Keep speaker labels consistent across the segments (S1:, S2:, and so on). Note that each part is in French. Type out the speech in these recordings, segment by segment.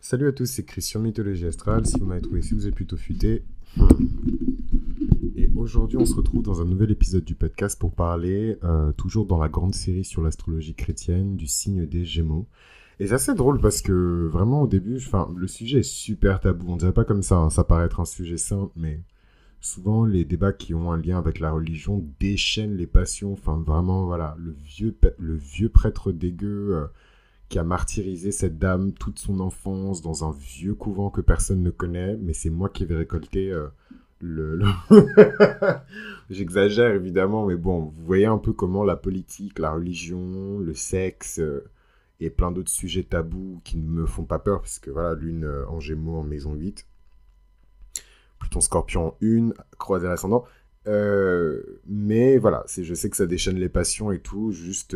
S1: Salut à tous, c'est Christian Mythologie Astrale. Si vous m'avez trouvé ici, vous êtes plutôt futé. Et aujourd'hui, on se retrouve dans un nouvel épisode du podcast pour parler, toujours dans la grande série sur l'astrologie chrétienne, du signe des Gémeaux. Et c'est assez drôle parce que vraiment au début, le sujet est super tabou. On dirait pas comme ça, hein, ça paraît être un sujet simple, mais souvent les débats qui ont un lien avec la religion déchaînent les passions. Enfin, vraiment, voilà, le vieux prêtre dégueu. Qui a martyrisé cette dame toute son enfance dans un vieux couvent que personne ne connaît, mais c'est moi qui vais récolter J'exagère évidemment, mais bon, vous voyez un peu comment la politique, la religion, le sexe et plein d'autres sujets tabous qui ne me font pas peur, parce que voilà, lune en Gémeaux en maison 8, Pluton Scorpion en 1, croisé l'ascendant. Mais voilà, je sais que ça déchaîne les passions et tout, juste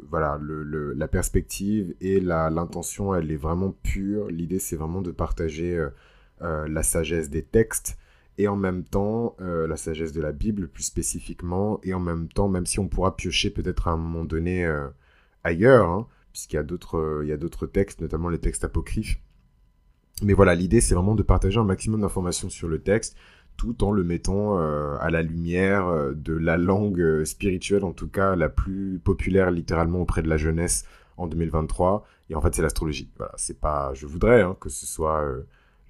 S1: voilà, la perspective et l'intention, elle est vraiment pure. L'idée, c'est vraiment de partager la sagesse des textes et en même temps la sagesse de la Bible plus spécifiquement, et en même temps, même si on pourra piocher peut-être à un moment donné ailleurs, hein, puisqu'il y a d'autres textes, notamment les textes apocryphes. Mais voilà, l'idée, c'est vraiment de partager un maximum d'informations sur le texte, tout en le mettant à la lumière de la langue spirituelle, en tout cas la plus populaire littéralement auprès de la jeunesse en 2023. Et en fait, c'est l'astrologie. Voilà, c'est pas, je voudrais que ce soit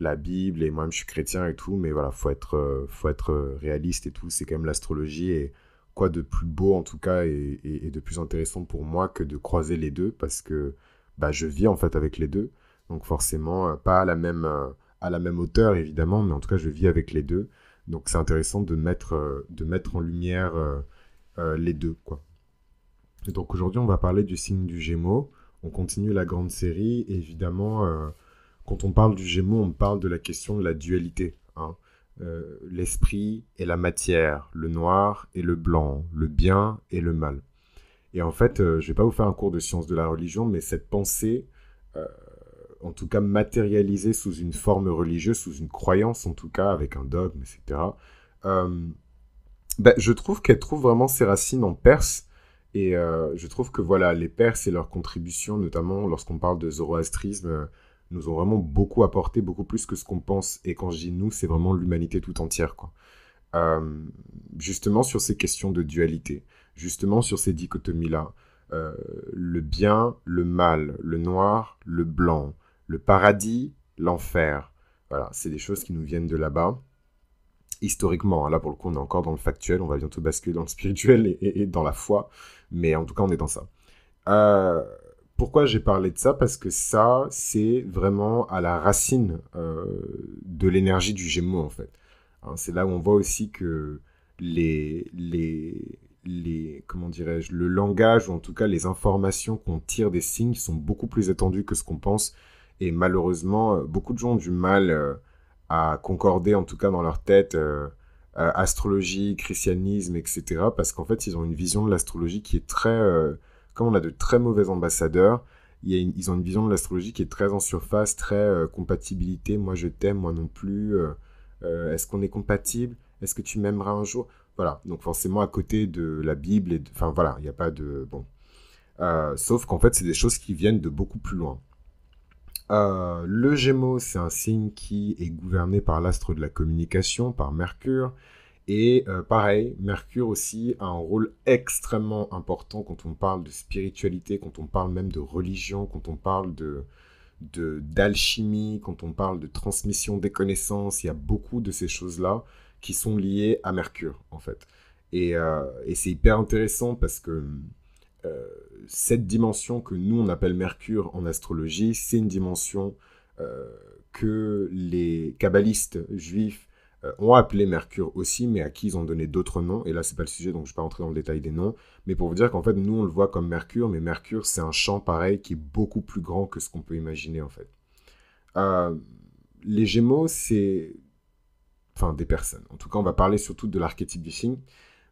S1: la Bible, et moi-même je suis chrétien et tout, mais voilà, faut être réaliste et tout. C'est quand même l'astrologie, et quoi de plus beau en tout cas et de plus intéressant pour moi que de croiser les deux, parce que bah, je vis en fait avec les deux. Donc forcément, pas à la même hauteur évidemment, mais en tout cas je vis avec les deux. Donc c'est intéressant de mettre en lumière les deux, quoi. Et donc aujourd'hui on va parler du signe du Gémeaux. On continue la grande série, et évidemment quand on parle du Gémeaux, on parle de la question de la dualité, hein. L'esprit et la matière, le noir et le blanc, le bien et le mal. Et en fait, je vais pas vous faire un cours de sciences de la religion, mais cette pensée, euh, en tout cas matérialisée sous une forme religieuse, sous une croyance en tout cas, avec un dogme, etc. Euh, je trouve qu'elle trouve vraiment ses racines en Perse, et je trouve que voilà, les Perses et leurs contributions, notamment lorsqu'on parle de zoroastrisme, nous ont vraiment beaucoup apporté, beaucoup plus que ce qu'on pense. Et quand je dis nous, c'est vraiment l'humanité tout entière, quoi. Euh, Justement sur ces questions de dualité, justement sur ces dichotomies-là, euh, le bien, le mal, le noir, le blanc, le paradis, l'enfer. Voilà, c'est des choses qui nous viennent de là-bas. Historiquement, hein, là pour le coup, on est encore dans le factuel, on va bientôt basculer dans le spirituel et dans la foi, mais en tout cas, on est dans ça. Euh, Pourquoi j'ai parlé de ça? Parce que ça, c'est vraiment à la racine de l'énergie du Gémeaux, en fait. Hein, c'est là où on voit aussi que comment dirais-je, le langage, ou en tout cas les informations qu'on tire des signes sont beaucoup plus étendues que ce qu'on pense. Et malheureusement, beaucoup de gens ont du mal à concorder, en tout cas dans leur tête, astrologie, christianisme, etc. Parce qu'en fait, ils ont une vision de l'astrologie qui est très... comme on a de très mauvais ambassadeurs, ils ont une vision de l'astrologie qui est très en surface, très compatibilité, moi je t'aime, moi non plus, est-ce qu'on est compatible, est-ce que tu m'aimeras un jour, voilà, donc forcément à côté de la Bible, enfin voilà, il n'y a pas de... Bon. Sauf qu'en fait c'est des choses qui viennent de beaucoup plus loin. Le Gémeaux, c'est un signe qui est gouverné par l'astre de la communication, par Mercure. Et pareil, Mercure aussi a un rôle extrêmement important quand on parle de spiritualité, quand on parle même de religion, quand on parle d'alchimie, quand on parle de transmission des connaissances. Il y a beaucoup de ces choses-là qui sont liées à Mercure, en fait. Et c'est hyper intéressant parce que euh, cette dimension que nous on appelle Mercure en astrologie, c'est une dimension euh, que les kabbalistes juifs ont appelé Mercure aussi, mais à qui ils ont donné d'autres noms. Et là, c'est pas le sujet, donc je vais pas rentrer dans le détail des noms. Mais pour vous dire qu'en fait, nous, on le voit comme Mercure, mais Mercure, c'est un champ pareil qui est beaucoup plus grand que ce qu'on peut imaginer, en fait. Euh, les Gémeaux, c'est... Enfin, des personnes. En tout cas, on va parler surtout de l'archétype du signe,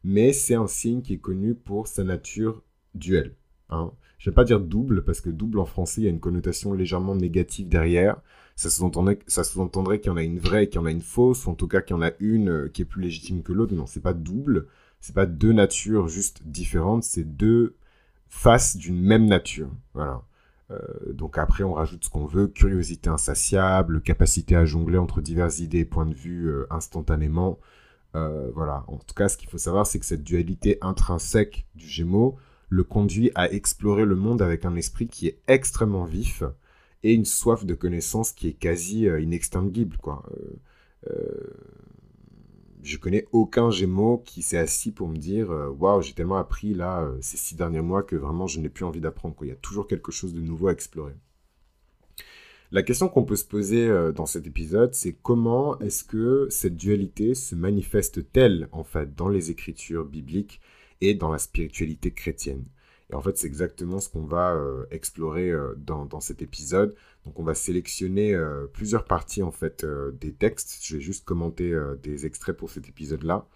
S1: mais c'est un signe qui est connu pour sa nature duel. Hein. Je ne vais pas dire double, parce que double en français, il y a une connotation légèrement négative derrière. Ça sous-entendrait qu'il y en a une vraie et qu'il y en a une fausse, ou en tout cas qu'il y en a une qui est plus légitime que l'autre. Non, c'est pas double, c'est pas deux natures juste différentes, c'est deux faces d'une même nature. Voilà. Donc après, on rajoute ce qu'on veut, curiosité insatiable, capacité à jongler entre diverses idées et points de vue instantanément. Voilà, en tout cas, ce qu'il faut savoir, c'est que cette dualité intrinsèque du Gémeaux le conduit à explorer le monde avec un esprit qui est extrêmement vif et une soif de connaissance qui est quasi inextinguible, quoi. Je connais aucun Gémeaux qui s'est assis pour me dire waouh, j'ai tellement appris là ces 6 derniers mois que vraiment je n'ai plus envie d'apprendre, quoi. Il y a toujours quelque chose de nouveau à explorer. La question qu'on peut se poser dans cet épisode, c'est comment est-ce que cette dualité se manifeste-t-elle en fait dans les écritures bibliques et dans la spiritualité chrétienne. Et en fait, c'est exactement ce qu'on va explorer dans cet épisode. Donc, on va sélectionner plusieurs parties en fait des textes. Je vais juste commenter des extraits pour cet épisode-là.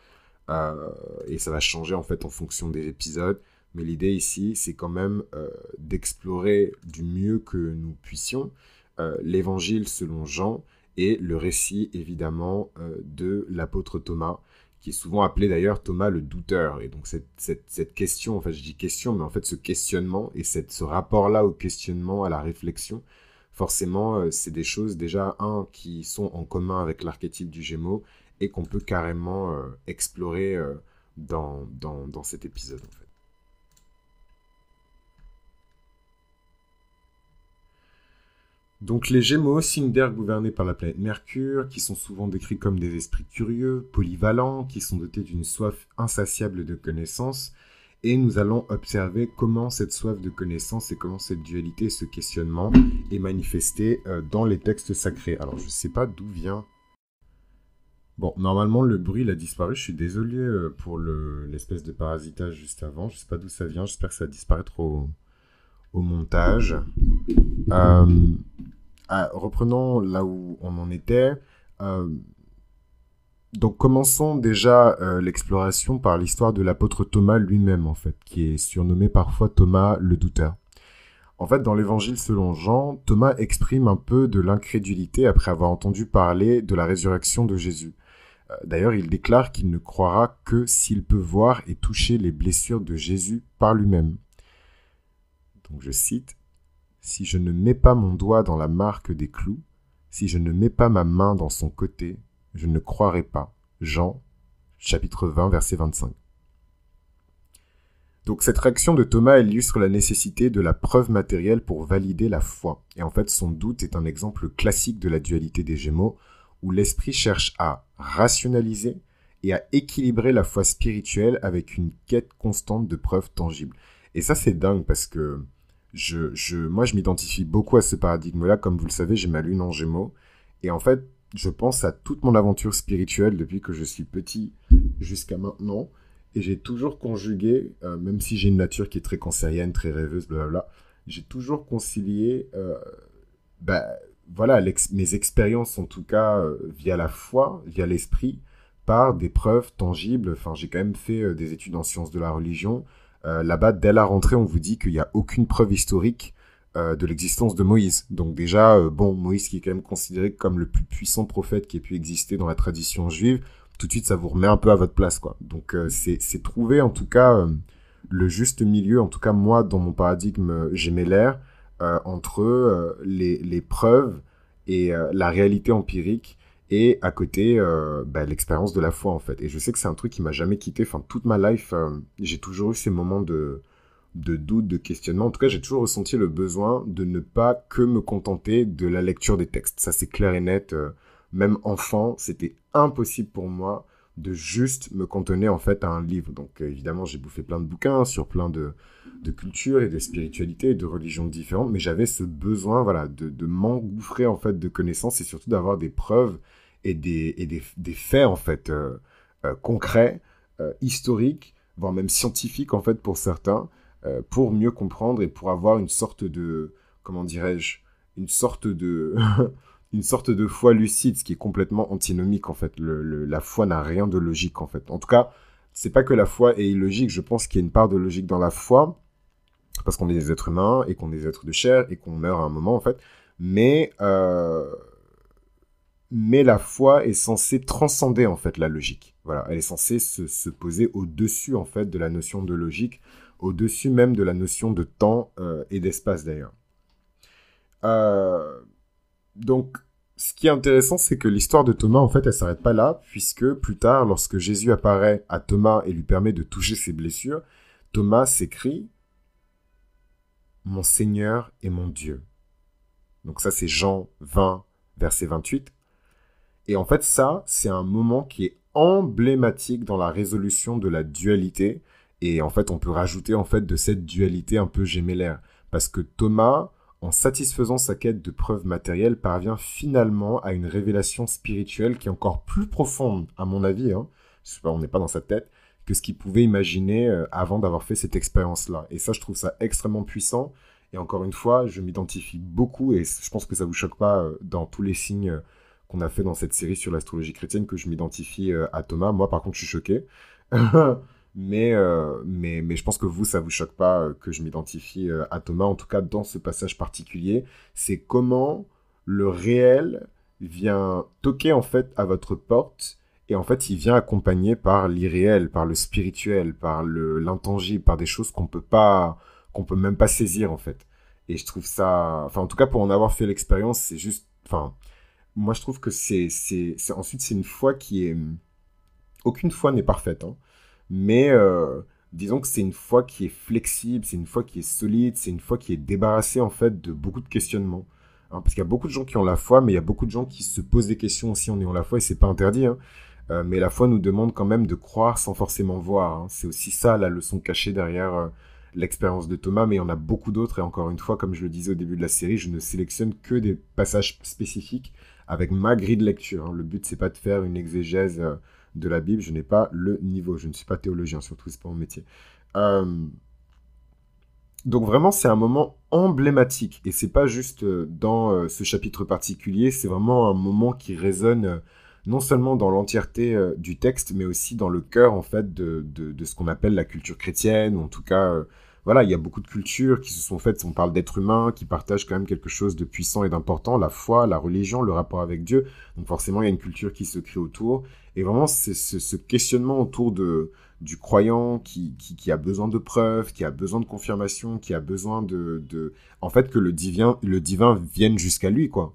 S1: Et ça va changer en fait en fonction des épisodes. Mais l'idée ici, c'est quand même d'explorer du mieux que nous puissions l'évangile selon Jean et le récit évidemment de l'apôtre Thomas, qui est souvent appelé d'ailleurs Thomas le douteur. Et donc cette question, en fait je dis question, mais en fait ce questionnement et ce rapport-là au questionnement, à la réflexion, forcément c'est des choses déjà, qui sont en commun avec l'archétype du Gémeaux et qu'on peut carrément explorer dans cet épisode en fait. Donc les Gémeaux, signe d'air gouverné par la planète Mercure, qui sont souvent décrits comme des esprits curieux, polyvalents, qui sont dotés d'une soif insatiable de connaissances, et nous allons observer comment cette soif de connaissances et comment cette dualité, ce questionnement est manifesté dans les textes sacrés. Alors je ne sais pas d'où vient... Bon, normalement le bruit il a disparu, je suis désolé pour l'espèce de parasitage juste avant, je ne sais pas d'où ça vient, j'espère que ça va disparaître au montage. Reprenons là où on en était. Donc commençons déjà l'exploration par l'histoire de l'apôtre Thomas lui-même, en fait, qui est surnommé parfois Thomas le douteur. En fait, dans l'évangile selon Jean, Thomas exprime un peu de l'incrédulité après avoir entendu parler de la résurrection de Jésus. D'ailleurs, il déclare qu'il ne croira que s'il peut voir et toucher les blessures de Jésus par lui-même. Donc je cite: « Si je ne mets pas mon doigt dans la marque des clous, si je ne mets pas ma main dans son côté, je ne croirai pas. » Jean, chapitre 20, verset 25. Donc cette réaction de Thomas illustre la nécessité de la preuve matérielle pour valider la foi. Et en fait, son doute est un exemple classique de la dualité des Gémeaux, où l'esprit cherche à rationaliser et à équilibrer la foi spirituelle avec une quête constante de preuves tangibles. Et ça, c'est dingue parce que moi, je m'identifie beaucoup à ce paradigme-là. Comme vous le savez, j'ai ma lune en Gémeaux. Et en fait, je pense à toute mon aventure spirituelle depuis que je suis petit jusqu'à maintenant. Et j'ai toujours conjugué, même si j'ai une nature qui est très cancérienne, très rêveuse, blablabla, j'ai toujours concilié voilà, mes expériences, en tout cas, via la foi, via l'esprit, par des preuves tangibles. Enfin, j'ai quand même fait des études en sciences de la religion. Là-bas, dès la rentrée, on vous dit qu'il n'y a aucune preuve historique de l'existence de Moïse. Donc déjà, Moïse qui est quand même considéré comme le plus puissant prophète qui ait pu exister dans la tradition juive, tout de suite, ça vous remet un peu à votre place, quoi. Donc c'est trouver, en tout cas, le juste milieu. En tout cas, moi, dans mon paradigme gémellaire, entre les preuves et la réalité empirique, et à côté, l'expérience de la foi, en fait. Et je sais que c'est un truc qui m'a jamais quitté. Enfin, toute ma life, j'ai toujours eu ces moments de doute, de questionnement. En tout cas, j'ai toujours ressenti le besoin de ne pas que me contenter de la lecture des textes. Ça, c'est clair et net. Même enfant, c'était impossible pour moi de juste me cantonner, en fait, à un livre. Donc, évidemment, j'ai bouffé plein de bouquins sur plein de cultures et de spiritualités et de religions différentes, mais j'avais ce besoin, voilà, de m'engouffrer, en fait, de connaissances et surtout d'avoir des preuves et des faits, en fait, concrets, historiques, voire même scientifiques, en fait, pour certains, pour mieux comprendre et pour avoir une sorte de, comment dirais-je, une sorte de une sorte de foi lucide, ce qui est complètement antinomique, en fait. La foi n'a rien de logique, en fait. En tout cas, c'est pas que la foi est illogique, je pense qu'il y a une part de logique dans la foi, parce qu'on est des êtres humains, et qu'on est des êtres de chair, et qu'on meurt à un moment, en fait. Mais la foi est censée transcender, en fait, la logique. Voilà, elle est censée se poser au-dessus, en fait, de la notion de logique, au-dessus même de la notion de temps et d'espace, d'ailleurs. Euh, donc, ce qui est intéressant, c'est que l'histoire de Thomas, en fait, elle s'arrête pas là, puisque plus tard, lorsque Jésus apparaît à Thomas et lui permet de toucher ses blessures, Thomas s'écrie Mon Seigneur et mon Dieu. Donc ça, c'est Jean 20, verset 28. Et en fait, ça, c'est un moment qui est emblématique dans la résolution de la dualité. Et en fait, on peut rajouter en fait de cette dualité un peu gémellaire. Parce que Thomas, en satisfaisant sa quête de preuves matérielles, parvient finalement à une révélation spirituelle qui est encore plus profonde, à mon avis, hein, je sais pas, on n'est pas dans sa tête, que ce qu'il pouvait imaginer avant d'avoir fait cette expérience-là. Et ça, je trouve ça extrêmement puissant. Et encore une fois, je m'identifie beaucoup, et je pense que ça vous choque pas dans tous les signes qu'on a fait dans cette série sur l'astrologie chrétienne, que je m'identifie à Thomas. Moi, par contre, je suis choqué. Mais je pense que vous, ça vous choque pas que je m'identifie à Thomas. En tout cas, dans ce passage particulier, c'est comment le réel vient toquer en fait à votre porte. Et en fait, il vient accompagné par l'irréel, par le spirituel, par l'intangible, par des choses qu'on peut même pas saisir en fait. Et je trouve ça, enfin en tout cas pour en avoir fait l'expérience, c'est juste, enfin moi je trouve que ensuite c'est une foi qui est, aucune foi n'est parfaite, hein, mais disons que c'est une foi qui est flexible, c'est une foi qui est solide, c'est une foi qui est débarrassée en fait de beaucoup de questionnements. Hein, parce qu'il y a beaucoup de gens qui ont la foi, mais il y a beaucoup de gens qui se posent des questions aussi en ayant la foi, et c'est pas interdit, hein. Mais la foi nous demande quand même de croire sans forcément voir, hein. C'est aussi ça la leçon cachée derrière l'expérience de Thomas, mais il y en a beaucoup d'autres, et encore une fois, comme je le disais au début de la série, je ne sélectionne que des passages spécifiques avec ma grille de lecture, hein. Le but, c'est pas de faire une exégèse de la Bible, je n'ai pas le niveau, je ne suis pas théologien, surtout c'est pas mon métier. Euh, donc vraiment, c'est un moment emblématique, et c'est pas juste dans ce chapitre particulier, c'est vraiment un moment qui résonne non seulement dans l'entièreté du texte, mais aussi dans le cœur en fait de ce qu'on appelle la culture chrétienne, ou en tout cas, voilà, il y a beaucoup de cultures qui se sont faites, on parle d'êtres humains, qui partagent quand même quelque chose de puissant et d'important, la foi, la religion, le rapport avec Dieu, donc forcément il y a une culture qui se crée autour, et vraiment c'est ce questionnement autour du croyant qui a besoin de preuves, qui a besoin de confirmation, qui a besoin en fait, que le divin vienne jusqu'à lui, quoi.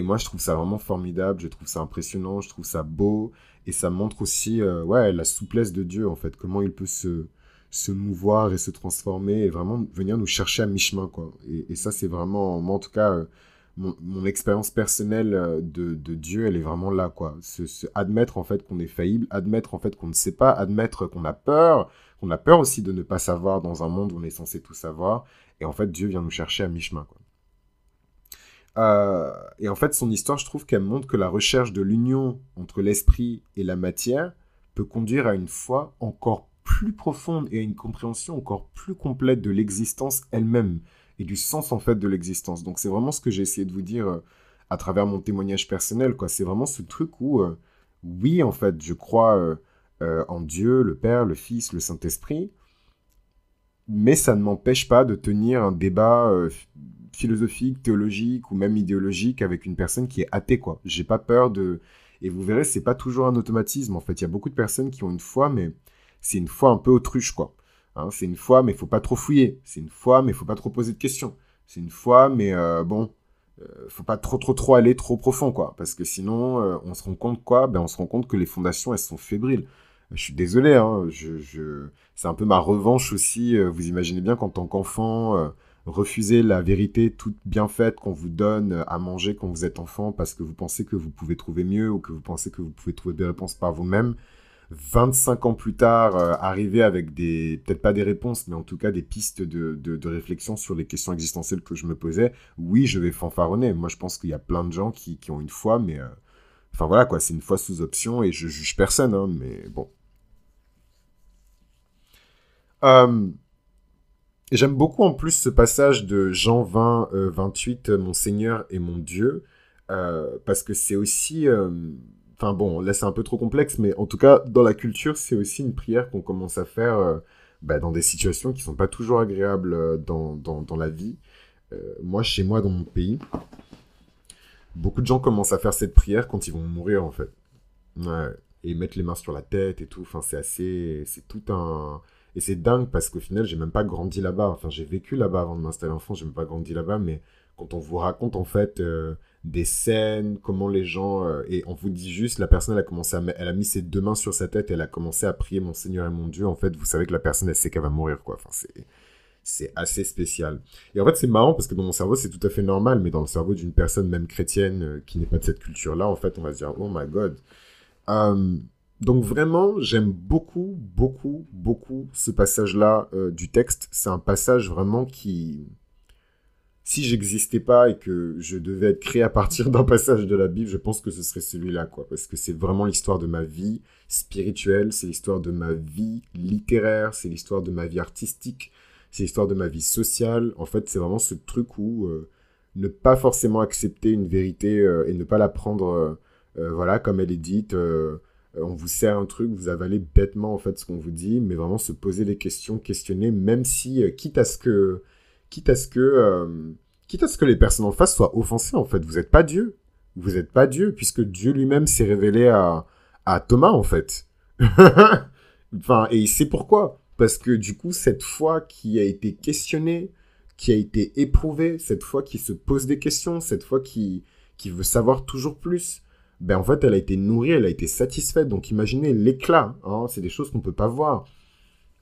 S1: Moi, je trouve ça vraiment formidable, je trouve ça impressionnant, je trouve ça beau, et ça montre aussi, ouais, la souplesse de Dieu, en fait, comment il peut se mouvoir et se transformer, et vraiment venir nous chercher à mi-chemin, quoi. Et ça, c'est vraiment, moi, en tout cas, mon expérience personnelle de Dieu, elle est vraiment là, quoi. Admettre, en fait, qu'on est faillible, admettre, en fait, qu'on ne sait pas, admettre qu'on a peur aussi de ne pas savoir dans un monde où on est censé tout savoir, et en fait, Dieu vient nous chercher à mi-chemin, quoi. Et en fait, son histoire, je trouve qu'elle montre que la recherche de l'union entre l'esprit et la matière peut conduire à une foi encore plus profonde et à une compréhension encore plus complète de l'existence elle-même et du sens en fait de l'existence. Donc c'est vraiment ce que j'ai essayé de vous dire à travers mon témoignage personnel, quoi. C'est vraiment ce truc où, oui, en fait, je crois en Dieu, le Père, le Fils, le Saint-Esprit, mais ça ne m'empêche pas de tenir un débat philosophique, théologique ou même idéologique avec une personne qui est athée, quoi. J'ai pas peur de... Et vous verrez, c'est pas toujours un automatisme, en fait. Il y a beaucoup de personnes qui ont une foi, mais c'est une foi un peu autruche, quoi. Hein, c'est une foi, mais il faut pas trop fouiller. C'est une foi, mais il faut pas trop poser de questions. C'est une foi, mais bon, faut pas trop aller trop profond, quoi. Parce que sinon, on se rend compte, quoi? Ben, on se rend compte que les fondations, elles sont fébriles. Je suis désolé, hein, c'est un peu ma revanche aussi. Vous imaginez bien qu'en tant qu'enfant, refuser la vérité toute bien faite qu'on vous donne à manger quand vous êtes enfant parce que vous pensez que vous pouvez trouver mieux ou que vous pensez que vous pouvez trouver des réponses par vous-même. 25 ans plus tard, arriver avec peut-être pas des réponses, mais en tout cas des pistes de réflexion sur les questions existentielles que je me posais, oui, je vais fanfaronner. Moi, je pense qu'il y a plein de gens qui ont une foi, mais... Enfin voilà, quoi, c'est une foi sous option et je juge personne, hein, mais bon. Euh, J'aime beaucoup en plus ce passage de Jean 20, 28, Mon Seigneur et mon Dieu, parce que c'est aussi... Enfin bon, là c'est un peu trop complexe, mais en tout cas, dans la culture, c'est aussi une prière qu'on commence à faire bah, dans des situations qui sont pas toujours agréables dans la vie. Moi, chez moi, dans mon pays, beaucoup de gens commencent à faire cette prière quand ils vont mourir, en fait. Ouais. Et ils mettent les mains sur la tête et tout. Enfin, c'est assez... C'est tout un... Et c'est dingue parce qu'au final, j'ai même pas grandi là-bas. Enfin, j'ai vécu là-bas avant de m'installer en France. J'ai même pas grandi là-bas. Mais quand on vous raconte en fait des scènes, comment les gens... et on vous dit juste, la personne, elle a mis ses deux mains sur sa tête, elle a commencé à prier mon Seigneur et mon Dieu. En fait, vous savez que la personne, elle sait qu'elle va mourir, quoi. Enfin, c'est assez spécial. Et en fait, c'est marrant parce que dans mon cerveau, c'est tout à fait normal, mais dans le cerveau d'une personne, même chrétienne, qui n'est pas de cette culture-là, en fait, on va se dire, oh my God. Euh, donc vraiment, j'aime beaucoup, beaucoup, beaucoup ce passage-là du texte. C'est un passage vraiment qui... Si j'existais pas et que je devais être créé à partir d'un passage de la Bible, je pense que ce serait celui-là, quoi. Parce que c'est vraiment l'histoire de ma vie spirituelle, c'est l'histoire de ma vie littéraire, c'est l'histoire de ma vie artistique, c'est l'histoire de ma vie sociale. En fait, c'est vraiment ce truc où ne pas forcément accepter une vérité et ne pas la prendre, voilà, comme elle est dite. On vous sert un truc, vous avalez bêtement, en fait, ce qu'on vous dit, mais vraiment se poser des questions, questionner, même si, quitte à ce que, quitte à ce que les personnes en face soient offensées, en fait. Vous n'êtes pas Dieu. Vous n'êtes pas Dieu, puisque Dieu lui-même s'est révélé à Thomas, en fait. Enfin, et il sait pourquoi. Parce que du coup, cette foi qui a été questionnée, qui a été éprouvée, cette foi qui se pose des questions, cette foi qui veut savoir toujours plus, ben en fait, elle a été nourrie, elle a été satisfaite. Donc imaginez l'éclat, hein, c'est des choses qu'on ne peut pas voir.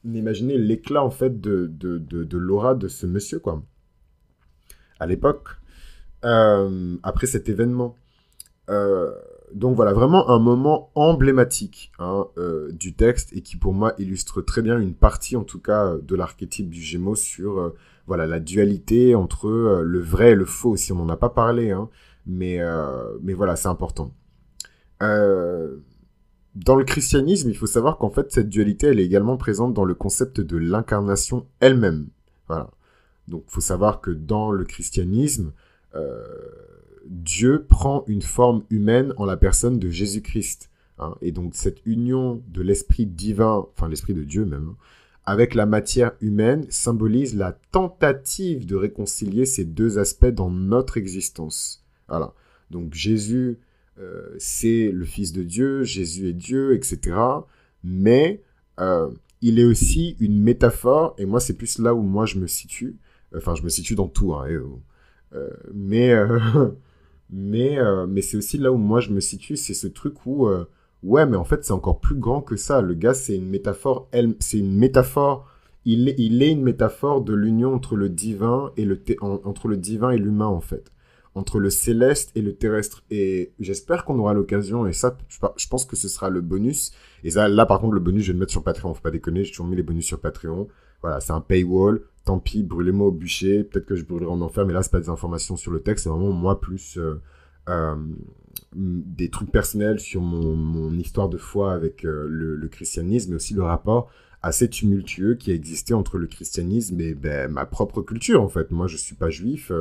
S1: Imaginez l'éclat, en fait, de l'aura de ce monsieur, quoi. À l'époque, après cet événement. Euh, donc voilà, vraiment un moment emblématique hein, du texte et qui pour moi illustre très bien une partie en tout cas de l'archétype du Gémeaux sur voilà, la dualité entre le vrai et le faux, si on n'en a pas parlé, hein, mais voilà, c'est important. Euh, Dans le christianisme, il faut savoir qu'en fait, cette dualité, elle est également présente dans le concept de l'incarnation elle-même. Voilà. Donc, il faut savoir que dans le christianisme, euh, Dieu prend une forme humaine en la personne de Jésus-Christ. Hein. Et donc, cette union de l'esprit divin, enfin l'esprit de Dieu même, hein, avec la matière humaine symbolise la tentative de réconcilier ces deux aspects dans notre existence. Voilà. Donc, Jésus, c'est le Fils de Dieu, Jésus est Dieu, etc. Mais il est aussi une métaphore, et moi, c'est plus là où moi je me situe. Enfin, je me situe dans tout, hein, mais, mais c'est aussi là où moi je me situe, c'est ce truc où, ouais, mais en fait, c'est encore plus grand que ça. Le gars, c'est une métaphore, c'est une métaphore, il est une métaphore de l'union entre le divin et entre le divin et l'humain, en fait. Entre le céleste et le terrestre. Et j'espère qu'on aura l'occasion, et ça, je pense que ce sera le bonus. Et ça, là, par contre, le bonus, je vais le mettre sur Patreon, faut pas déconner, j'ai toujours mis les bonus sur Patreon. Voilà, c'est un paywall. Tant pis, brûlez-moi au bûcher. Peut-être que je brûlerai en enfer, mais là, c'est pas des informations sur le texte. C'est vraiment moi plus euh, des trucs personnels sur mon histoire de foi avec le christianisme, mais aussi le rapport assez tumultueux qui a existé entre le christianisme et ben, ma propre culture, en fait. Moi, je suis pas juif.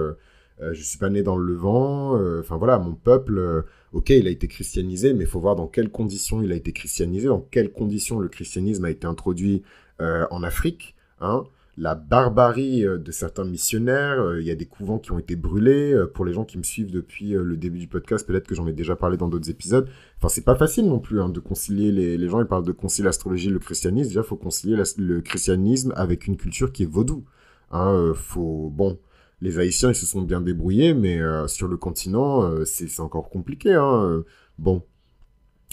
S1: Je suis pas né dans le Levant. Enfin voilà, mon peuple, ok, il a été christianisé, mais il faut voir dans quelles conditions il a été christianisé, dans quelles conditions le christianisme a été introduit en Afrique. Hein. La barbarie de certains missionnaires, il y a des couvents qui ont été brûlés. Pour les gens qui me suivent depuis le début du podcast, peut-être que j'en ai déjà parlé dans d'autres épisodes. Enfin, c'est pas facile non plus hein, de concilier les gens. Ils parlent de concilier l'astrologie et le christianisme. Déjà, il faut concilier le christianisme avec une culture qui est vaudou. Hein, bon, les Haïtiens, ils se sont bien débrouillés, mais sur le continent, c'est encore compliqué. Hein, bon.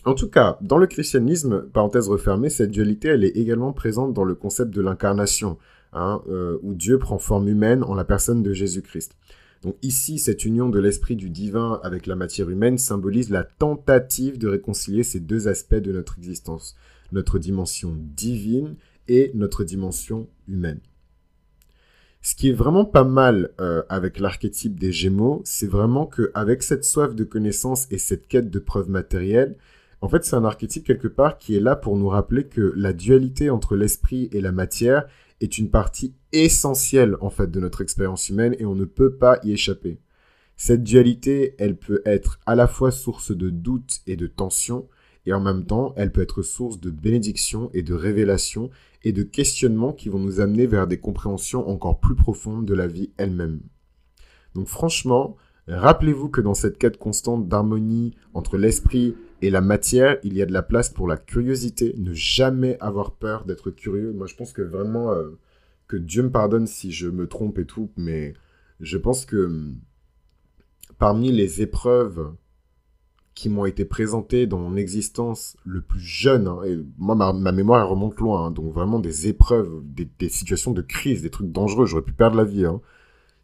S1: En tout cas, dans le christianisme, parenthèse refermée, cette dualité, elle est également présente dans le concept de l'incarnation, hein, où Dieu prend forme humaine en la personne de Jésus-Christ. Donc ici, cette union de l'esprit du divin avec la matière humaine symbolise la tentative de réconcilier ces deux aspects de notre existence, notre dimension divine et notre dimension humaine. Ce qui est vraiment pas mal avec l'archétype des Gémeaux, c'est vraiment qu'avec cette soif de connaissance et cette quête de preuves matérielles, en fait, c'est un archétype quelque part qui est là pour nous rappeler que la dualité entre l'esprit et la matière est une partie essentielle en fait de notre expérience humaine et on ne peut pas y échapper. Cette dualité, elle peut être à la fois source de doute et de tension, et en même temps, elle peut être source de bénédiction et de révélation et de questionnements qui vont nous amener vers des compréhensions encore plus profondes de la vie elle-même. Donc franchement, rappelez-vous que dans cette quête constante d'harmonie entre l'esprit et la matière, il y a de la place pour la curiosité, ne jamais avoir peur d'être curieux. Moi, je pense que vraiment, que Dieu me pardonne si je me trompe et tout, mais Je pense que parmi les épreuves qui m'ont été présentées dans mon existence le plus jeune, hein, et moi, ma mémoire, elle remonte loin, hein, donc vraiment des épreuves, des situations de crise, des trucs dangereux, j'aurais pu perdre la vie, hein,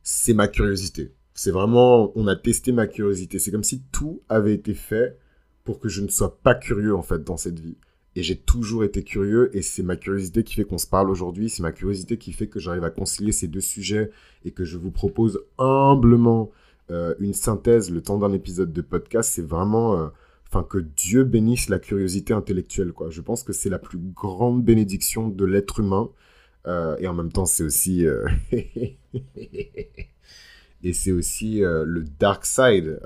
S1: c'est ma curiosité. C'est vraiment, on a testé ma curiosité. C'est comme si tout avait été fait pour que je ne sois pas curieux, en fait, dans cette vie. Et j'ai toujours été curieux, et c'est ma curiosité qui fait qu'on se parle aujourd'hui, c'est ma curiosité qui fait que j'arrive à concilier ces deux sujets, et que je vous propose humblement une synthèse le temps d'un épisode de podcast. C'est vraiment, que Dieu bénisse la curiosité intellectuelle, quoi. Je pense que c'est la plus grande bénédiction de l'être humain, et en même temps, c'est aussi... et c'est aussi le dark side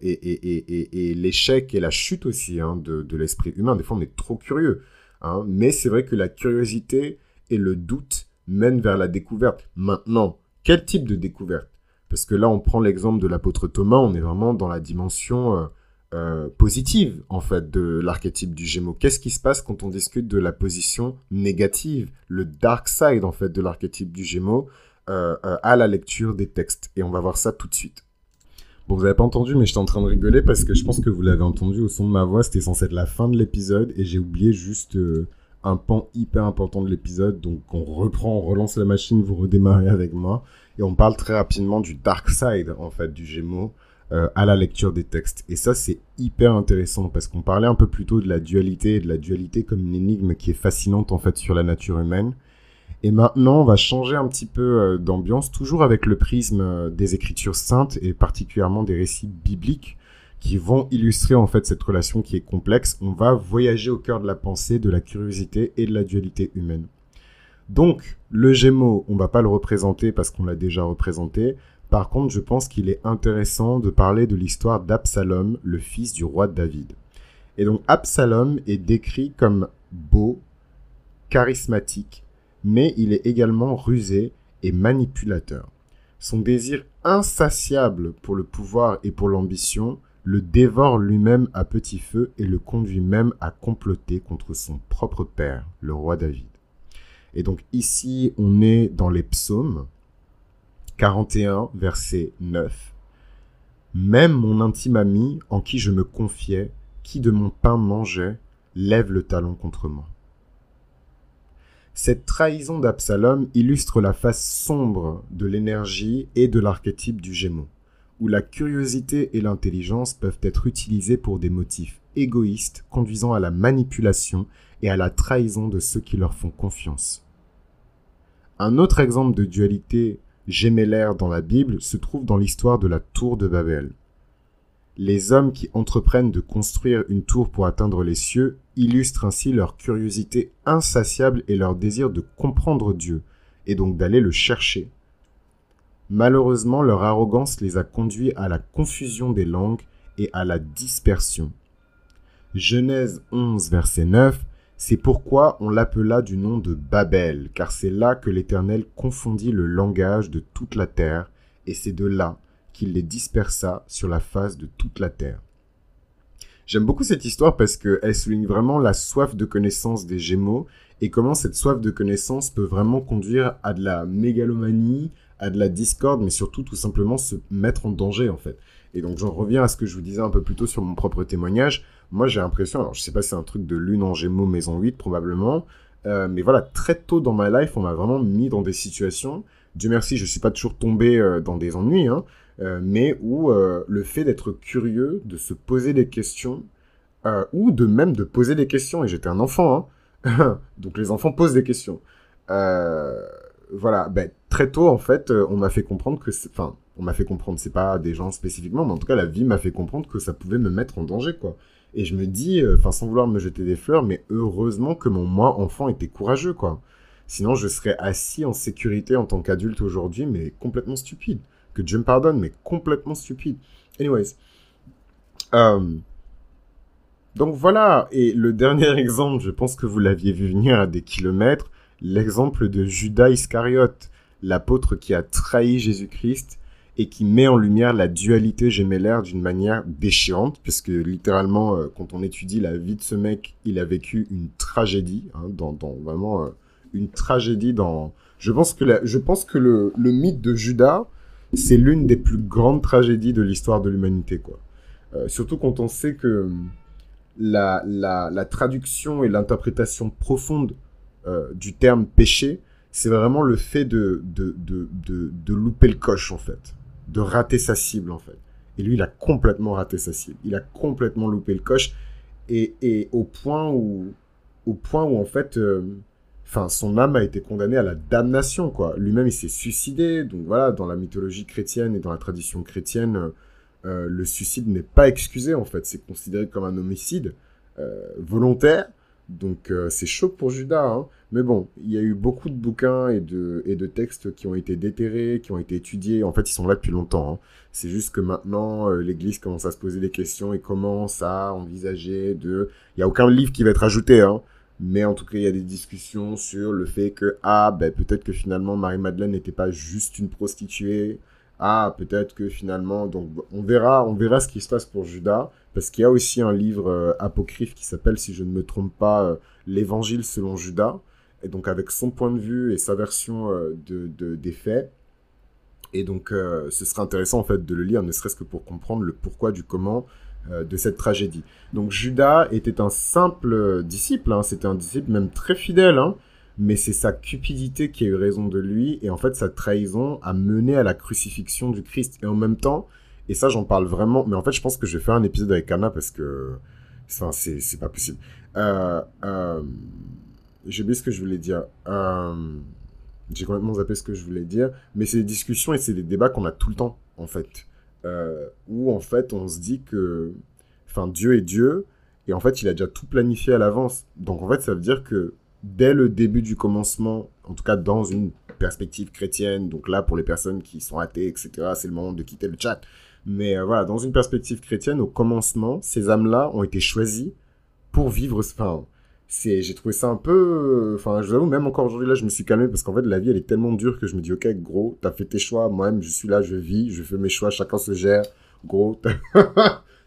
S1: et l'échec et la chute aussi, hein, de l'esprit humain. Des fois, on est trop curieux, hein, mais c'est vrai que la curiosité et le doute mènent vers la découverte. Maintenant, quel type de découverte? Parce que là, on prend l'exemple de l'apôtre Thomas, on est vraiment dans la dimension positive, en fait, de l'archétype du Gémeaux. Qu'est-ce qui se passe quand on discute de la position négative, le dark side, en fait, de l'archétype du Gémeaux, à la lecture des textes. Et on va voir ça tout de suite. Bon, vous n'avez pas entendu, mais j'étais en train de rigoler parce que je pense que vous l'avez entendu au son de ma voix. C'était censé être la fin de l'épisode et j'ai oublié juste un pan hyper important de l'épisode. Donc, on reprend, on relance la machine, vous redémarrez avec moi. Et on parle très rapidement du dark side, en fait, du Gémeaux à la lecture des textes. Et ça, c'est hyper intéressant parce qu'on parlait un peu plus tôt de la dualité et de la dualité comme une énigme qui est fascinante, en fait, sur la nature humaine. Et maintenant, on va changer un petit peu d'ambiance, toujours avec le prisme des Écritures saintes et particulièrement des récits bibliques qui vont illustrer en fait cette relation qui est complexe. On va voyager au cœur de la pensée, de la curiosité et de la dualité humaine. Donc, le Gémeaux, on ne va pas le représenter parce qu'on l'a déjà représenté. Par contre, je pense qu'il est intéressant de parler de l'histoire d'Absalom, le fils du roi David. Et donc, Absalom est décrit comme beau, charismatique, mais il est également rusé et manipulateur. Son désir insatiable pour le pouvoir et pour l'ambition le dévore lui-même à petit feu et le conduit même à comploter contre son propre père, le roi David. Et donc ici, on est dans les psaumes, 41, verset 9. « Même mon intime ami, en qui je me confiais, qui de mon pain mangeait, lève le talon contre moi. » Cette trahison d'Absalom illustre la face sombre de l'énergie et de l'archétype du Gémeaux, où la curiosité et l'intelligence peuvent être utilisées pour des motifs égoïstes conduisant à la manipulation et à la trahison de ceux qui leur font confiance. Un autre exemple de dualité gémellaire dans la Bible se trouve dans l'histoire de la tour de Babel. Les hommes qui entreprennent de construire une tour pour atteindre les cieux illustrent ainsi leur curiosité insatiable et leur désir de comprendre Dieu, et donc d'aller le chercher. Malheureusement, leur arrogance les a conduits à la confusion des langues et à la dispersion. Genèse 11, verset 9, c'est pourquoi on l'appela du nom de Babel, car c'est là que l'Éternel confondit le langage de toute la terre, et c'est de là qu'il les dispersa sur la face de toute la terre. J'aime beaucoup cette histoire parce qu'elle souligne vraiment la soif de connaissance des Gémeaux et comment cette soif de connaissance peut vraiment conduire à de la mégalomanie, à de la discorde, mais surtout tout simplement se mettre en danger en fait. Et donc j'en reviens à ce que je vous disais un peu plus tôt sur mon propre témoignage. Moi j'ai l'impression, alors je sais pas si c'est un truc de lune en Gémeaux maison 8 probablement, mais voilà, très tôt dans ma life on m'a vraiment mis dans des situations, Dieu merci je suis pas toujours tombé dans des ennuis, hein, mais où le fait d'être curieux, de se poser des questions, ou de même de poser des questions, et j'étais un enfant, hein, donc les enfants posent des questions. Voilà, ben, très tôt en fait, on m'a fait comprendre que, enfin, on m'a fait comprendre, c'est pas des gens spécifiquement, mais en tout cas la vie m'a fait comprendre que ça pouvait me mettre en danger, quoi. Et je me dis, enfin sans vouloir me jeter des fleurs, mais heureusement que mon moi enfant était courageux, quoi. Sinon je serais assis en sécurité en tant qu'adulte aujourd'hui, mais complètement stupide. Que Dieu me pardonne, mais complètement stupide. Anyways. Donc voilà, et le dernier exemple, je pense que vous l'aviez vu venir à des kilomètres, l'exemple de Judas Iscariote, l'apôtre qui a trahi Jésus-Christ et qui met en lumière la dualité gémellaire d'une manière déchirante, puisque littéralement, quand on étudie la vie de ce mec, il a vécu une tragédie, hein, dans vraiment une tragédie dans... Je pense que le mythe de Judas, c'est l'une des plus grandes tragédies de l'histoire de l'humanité, quoi. Surtout quand on sait que la traduction et l'interprétation profonde du terme péché, c'est vraiment le fait de louper le coche, en fait. De rater sa cible, en fait. Et lui, il a complètement raté sa cible. Il a complètement loupé le coche. Et au point où en fait, son âme a été condamnée à la damnation, quoi. Lui-même, il s'est suicidé. Donc voilà, dans la mythologie chrétienne et dans la tradition chrétienne, le suicide n'est pas excusé, en fait. C'est considéré comme un homicide volontaire. Donc c'est chaud pour Judas, hein. Mais bon, il y a eu beaucoup de bouquins et de textes qui ont été déterrés, qui ont été étudiés. En fait, ils sont là depuis longtemps, hein. C'est juste que maintenant, l'Église commence à se poser des questions et commence à envisager de... Il n'y a aucun livre qui va être ajouté, hein. Mais en tout cas, il y a des discussions sur le fait que, peut-être que finalement, Marie-Madeleine n'était pas juste une prostituée. Peut-être que finalement... Donc, on verra ce qui se passe pour Judas. Parce qu'il y a aussi un livre apocryphe qui s'appelle, si je ne me trompe pas, l'Évangile selon Judas. Et donc, avec son point de vue et sa version des faits. Et donc, ce serait intéressant, en fait, de le lire, ne serait-ce que pour comprendre le pourquoi du comment de cette tragédie. Donc, Judas était un simple disciple, hein. C'était un disciple même très fidèle, hein. Mais c'est sa cupidité qui a eu raison de lui. Et en fait, sa trahison a mené à la crucifixion du Christ. Et en même temps, et ça, j'en parle vraiment... Mais en fait, je pense que je vais faire un épisode avec Anna parce que... Enfin, c'est pas possible. J'ai oublié ce que je voulais dire. J'ai complètement zappé ce que je voulais dire. Mais c'est des discussions et c'est des débats qu'on a tout le temps, en fait. Où, en fait, on se dit que... Enfin, Dieu est Dieu. Et en fait, il a déjà tout planifié à l'avance. Donc, en fait, ça veut dire que dès le début du commencement, en tout cas dans une perspective chrétienne, donc là, pour les personnes qui sont athées, etc., c'est le moment de quitter le chat. Mais voilà, dans une perspective chrétienne, au commencement, ces âmes-là ont été choisies pour vivre... Enfin, j'ai trouvé ça un peu... Enfin, je vous avoue, même encore aujourd'hui, là, je me suis calmé parce qu'en fait, la vie, elle est tellement dure que je me dis, ok, gros, t'as fait tes choix, moi-même, je suis là, je vis, je fais mes choix, chacun se gère. Gros,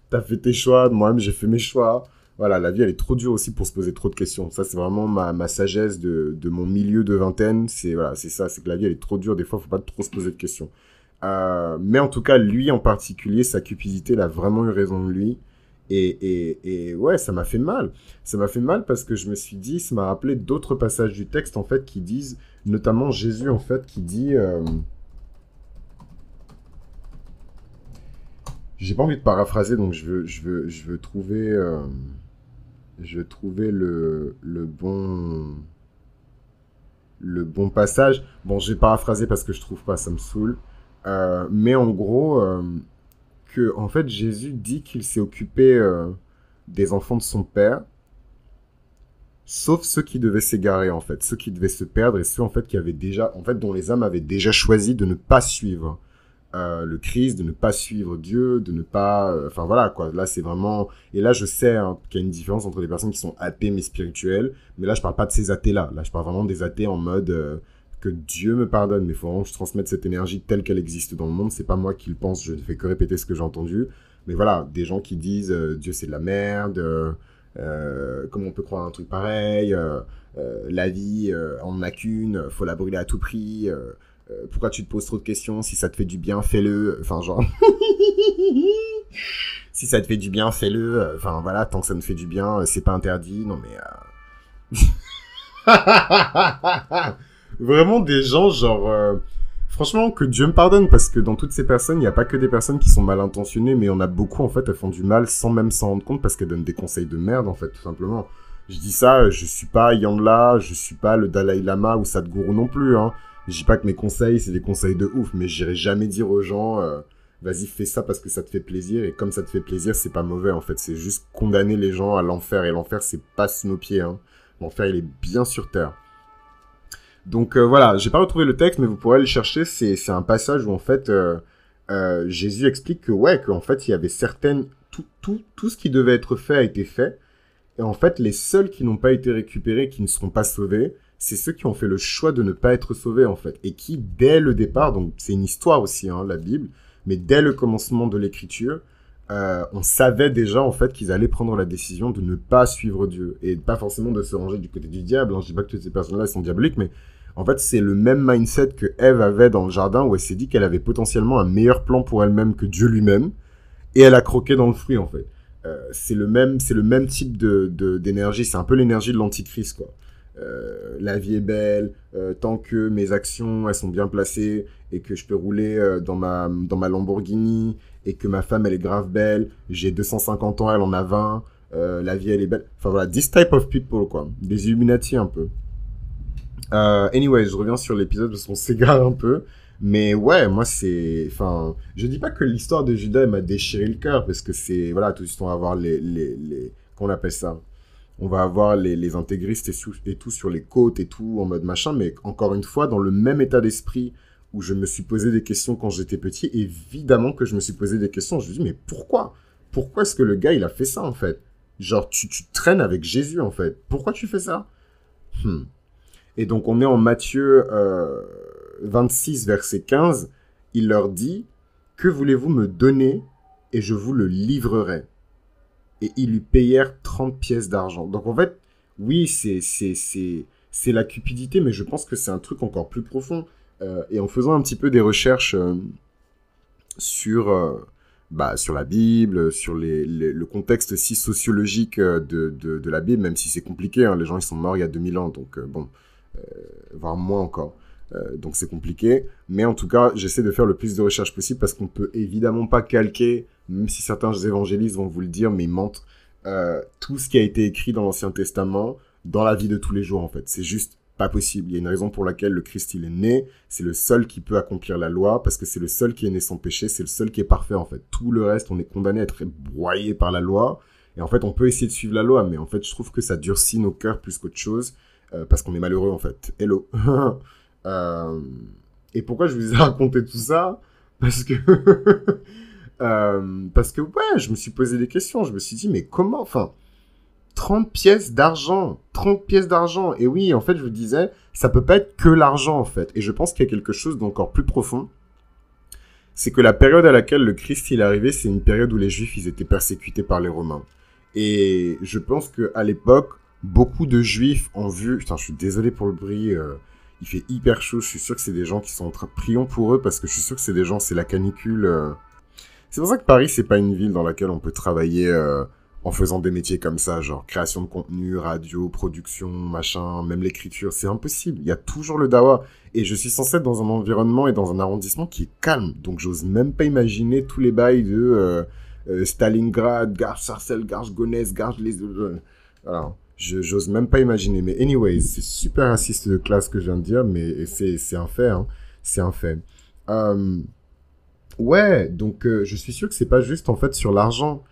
S1: t'as fait tes choix, moi-même, j'ai fait mes choix. Voilà, la vie, elle est trop dure aussi pour se poser trop de questions. Ça, c'est vraiment ma sagesse de mon milieu de vingtaine. C'est ça, c'est que la vie, elle est trop dure. Des fois, faut pas trop se poser de questions. Mais en tout cas, lui en particulier, sa cupidité, il a vraiment eu raison de lui. Et ouais, ça m'a fait mal. Ça m'a fait mal parce que je me suis dit, ça m'a rappelé d'autres passages du texte, en fait, qui disent, notamment Jésus, en fait, qui dit... J'ai pas envie de paraphraser, donc je veux trouver... Je vais trouver le bon passage. Bon, j'ai paraphrasé parce que je trouve pas, ça me saoule. Mais en gros, que en fait, Jésus dit qu'il s'est occupé des enfants de son père, sauf ceux qui devaient s'égarer, en fait. Ceux qui devaient se perdre et ceux, en fait, qui avaient déjà, en fait, dont les âmes avaient déjà choisi de ne pas suivre le Christ, de ne pas suivre Dieu, de ne pas... Enfin voilà, quoi. Là, c'est vraiment... Et là, je sais hein, qu'il y a une différence entre les personnes qui sont athées mais spirituelles. Mais là, je parle pas de ces athées-là. Là, je parle vraiment des athées en mode que Dieu me pardonne. Mais il faut vraiment que je transmette cette énergie telle qu'elle existe dans le monde. C'est pas moi qui le pense, je ne fais que répéter ce que j'ai entendu. Mais voilà, des gens qui disent Dieu, c'est de la merde. Comment on peut croire un truc pareil la vie, on n'en a qu'une. Faut la brûler à tout prix. Pourquoi tu te poses trop de questions? Si ça te fait du bien, fais-le. Enfin, genre... si ça te fait du bien, fais-le. Enfin, voilà, tant que ça me fait du bien, c'est pas interdit. Non, mais... Vraiment des gens, genre... Franchement, que Dieu me pardonne, parce que dans toutes ces personnes, il n'y a pas que des personnes qui sont mal intentionnées, mais on a beaucoup, en fait, elles font du mal sans même s'en rendre compte, parce qu'elles donnent des conseils de merde, en fait, tout simplement. Je dis ça, je suis pas Yandla, je suis pas le Dalai Lama ou Sadhguru non plus, hein. Je dis pas que mes conseils, c'est des conseils de ouf, mais j'irai jamais dire aux gens, vas-y, fais ça parce que ça te fait plaisir, et comme ça te fait plaisir, c'est pas mauvais, en fait. C'est juste condamner les gens à l'enfer, et l'enfer, c'est pas sous nos pieds, hein. L'enfer, il est bien sur terre. Donc, voilà, j'ai pas retrouvé le texte, mais vous pourrez le chercher. C'est un passage où, en fait, Jésus explique que, ouais, qu'en fait, il y avait certaines... Tout ce qui devait être fait a été fait. Et en fait, les seuls qui n'ont pas été récupérés, qui ne seront pas sauvés, c'est ceux qui ont fait le choix de ne pas être sauvés, en fait. Et qui, dès le départ, donc c'est une histoire aussi, hein, la Bible, mais dès le commencement de l'écriture, on savait déjà, en fait, qu'ils allaient prendre la décision de ne pas suivre Dieu. Et pas forcément de se ranger du côté du diable. Hein. Je dis pas que toutes ces personnes-là sont diaboliques, mais En fait, c'est le même mindset que Ève avait dans le jardin où elle s'est dit qu'elle avait potentiellement un meilleur plan pour elle-même que Dieu lui-même. Et elle a croqué dans le fruit, en fait. C'est le même type d'énergie. C'est un peu l'énergie de l'antichrist, quoi. La vie est belle, tant que mes actions, elles sont bien placées et que je peux rouler dans ma Lamborghini et que ma femme, elle est grave belle. J'ai 250 ans, elle en a 20. La vie, elle est belle. Enfin, voilà, this type of people, quoi. Des Illuminati, un peu. Anyway, je reviens sur l'épisode parce qu'on s'égare un peu. Mais ouais, moi, c'est... Enfin, je dis pas que l'histoire de Judas, elle m'a déchiré le cœur parce que c'est... Voilà, tout de suite, on va avoir qu'on appelle ça? On va avoir les intégristes et tout sur les côtes et tout, en mode machin. Mais encore une fois, dans le même état d'esprit où je me suis posé des questions quand j'étais petit, évidemment que je me suis posé des questions. Je me dis, mais pourquoi? Pourquoi est-ce que le gars, il a fait ça, en fait? Genre, tu traînes avec Jésus, en fait. Pourquoi tu fais ça? Et donc, on est en Matthieu 26, verset 15. Il leur dit, « Que voulez-vous me donner et je vous le livrerai ?» Et ils lui payèrent 30 pièces d'argent. Donc, en fait, oui, c'est la cupidité, mais je pense que c'est un truc encore plus profond. Et en faisant un petit peu des recherches sur la Bible, sur le contexte si sociologique de la Bible, même si c'est compliqué, hein, les gens ils sont morts il y a 2000 ans, donc voire moins encore. Donc c'est compliqué, mais en tout cas, j'essaie de faire le plus de recherches possible parce qu'on peut évidemment pas calquer, même si certains évangélistes vont vous le dire, mais ils mentent, tout ce qui a été écrit dans l'Ancien Testament, dans la vie de tous les jours en fait. C'est juste pas possible. Il y a une raison pour laquelle le Christ il est né, c'est le seul qui peut accomplir la loi, parce que c'est le seul qui est né sans péché, c'est le seul qui est parfait en fait. Tout le reste, on est condamné à être broyé par la loi, et en fait on peut essayer de suivre la loi, mais en fait je trouve que ça durcit nos cœurs plus qu'autre chose, parce qu'on est malheureux en fait. Hello. Et pourquoi je vous ai raconté tout ça? Parce que ouais, je me suis posé des questions, je me suis dit mais comment, enfin 30 pièces d'argent. 30 pièces d'argent. Et oui, en fait, je vous disais, ça peut pas être que l'argent, en fait. Et je pense qu'il y a quelque chose d'encore plus profond. C'est que la période à laquelle le Christ il est arrivé, c'est une période où les Juifs, ils étaient persécutés par les Romains. Et je pense qu'à l'époque, beaucoup de Juifs ont vu... Putain, je suis désolé pour le bruit. Il fait hyper chaud. Je suis sûr que c'est des gens qui sont en train... Prions pour eux, parce que je suis sûr que c'est des gens... C'est la canicule. C'est pour ça que Paris, c'est pas une ville dans laquelle on peut travailler... en faisant des métiers comme ça, genre création de contenu, radio, production, machin, même l'écriture, c'est impossible. Il y a toujours le dawa. Et je suis censé être dans un environnement et dans un arrondissement qui est calme. Donc j'ose même pas imaginer tous les bails de Stalingrad, Garches-Sarcelles, Garches-Gonesse, Garches-les... Voilà. J'ose même pas imaginer. Mais anyways, c'est super raciste de classe que je viens de dire, mais c'est un fait, hein. C'est un fait. Ouais, donc je suis sûr que c'est pas juste en fait sur l'argent.